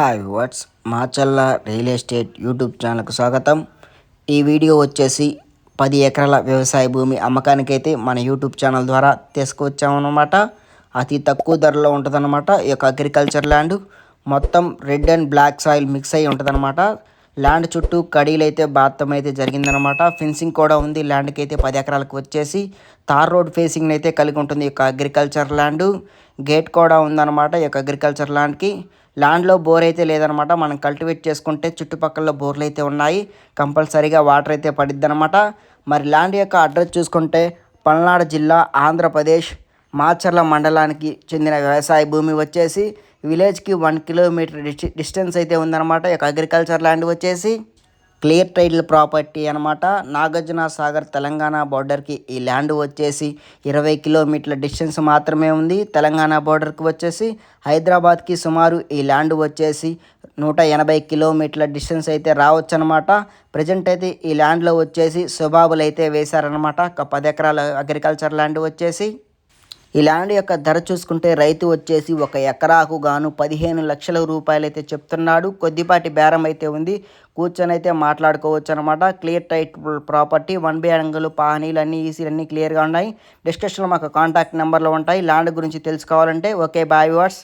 Hi what's Macherla real estate YouTube ఛానల్కు స్వాగతం. ఈ వీడియో వచ్చేసి 10 ఎకరాల వ్యవసాయ భూమి అమ్మకానికైతే మన యూట్యూబ్ ఛానల్ ద్వారా తీసుకువచ్చామన్నమాట. అతి తక్కువ ధరలో ఉంటుందన్నమాట. ఈ యొక్క అగ్రికల్చర్ ల్యాండ్ మొత్తం red and black soil mix అయ్యి ఉంటుందన్నమాట. ల్యాండ్ చుట్టూ కడీలు అయితే బాత్తం అయితే జరిగిందనమాట. ఫెన్సింగ్ కూడా ఉంది. ల్యాండ్కి అయితే 10 ఎకరాలకు వచ్చేసి తార్ రోడ్ ఫేసింగ్ అయితే కలిగి ఉంటుంది ఈ యొక్క అగ్రికల్చర్ ల్యాండ్. గేట్ కూడా ఉందన్నమాట ఈ యొక్క అగ్రికల్చర్ ల్యాండ్కి. ల్యాండ్లో బోర్ అయితే లేదనమాట. మనం కల్టివేట్ చేసుకుంటే చుట్టుపక్కల బోర్లు అయితే ఉన్నాయి. కంపల్సరీగా వాటర్ అయితే పడిద్ది అనమాట. మరి ల్యాండ్ యొక్క అడ్రస్ చూసుకుంటే పల్నాడు జిల్లా ఆంధ్రప్రదేశ్ మాచర్ల మండలానికి చెందిన వ్యవసాయ భూమి వచ్చేసి విలేజ్కి 1 కిలోమీటర్ డిస్టెన్స్ అయితే ఉందన్నమాట. ఈ యొక్క అగ్రికల్చర్ ల్యాండ్ వచ్చేసి క్లియర్ టైటిల్ ప్రాపర్టీ అనమాట. నాగార్జున సాగర్ తెలంగాణ బార్డర్కి ఈ ల్యాండ్ వచ్చేసి 20 కిలోమీటర్ల డిస్టెన్స్ మాత్రమే ఉంది. తెలంగాణ బార్డర్కి వచ్చేసి హైదరాబాద్కి సుమారు ఈ ల్యాండ్ వచ్చేసి 180 కిలోమీటర్ల డిస్టెన్స్ అయితే రావచ్చు అనమాట. ప్రజెంట్ అయితే ఈ ల్యాండ్లో వచ్చేసి సుబాబులు అయితే వేశారనమాట. ఒక 10 ఎకరాల అగ్రికల్చర్ ల్యాండ్ వచ్చేసి ఈ ల్యాండ్ యొక్క ధర చూసుకుంటే రైతు వచ్చేసి 1 ఎకరాకు గాను 15 లక్షల రూపాయలు అయితే చెప్తున్నాడు. కొద్దిపాటి బేరం అయితే ఉంది. కూర్చొని అయితే మాట్లాడుకోవచ్చు అనమాట. Clear title property 1B angle పానీలు అన్నీ ఈసీలు అన్నీ క్లియర్గా ఉన్నాయి. డిస్కషన్లో మాకు కాంటాక్ట్ నెంబర్లు ఉంటాయి. ల్యాండ్ గురించి తెలుసుకోవాలంటే ఓకే బాయ్ వర్స్.